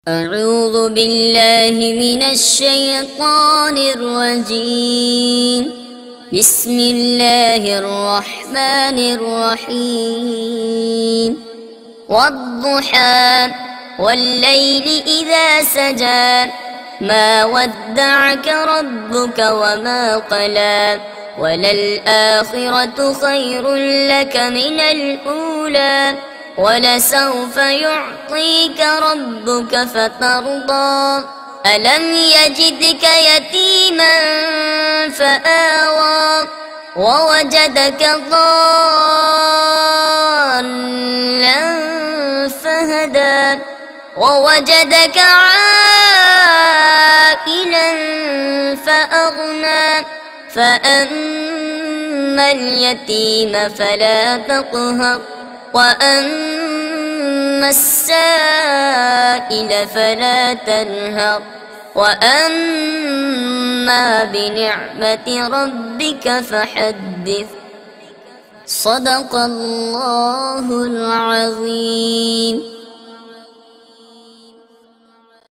أعوذ بالله من الشيطان الرجيم. بسم الله الرحمن الرحيم. والضحى والليل إذا سجى ما ودعك ربك وما قلى وللآخرة خير لك من الأولى ولسوف يعطيك ربك فترضى ألم يجدك يتيما فآوى ووجدك ضالا فهدى ووجدك عائلا فأغنى فأما اليتيم فلا تقهر وأما السائل فلا تنهر وأما بنعمة ربك فحدث. صدق الله العظيم.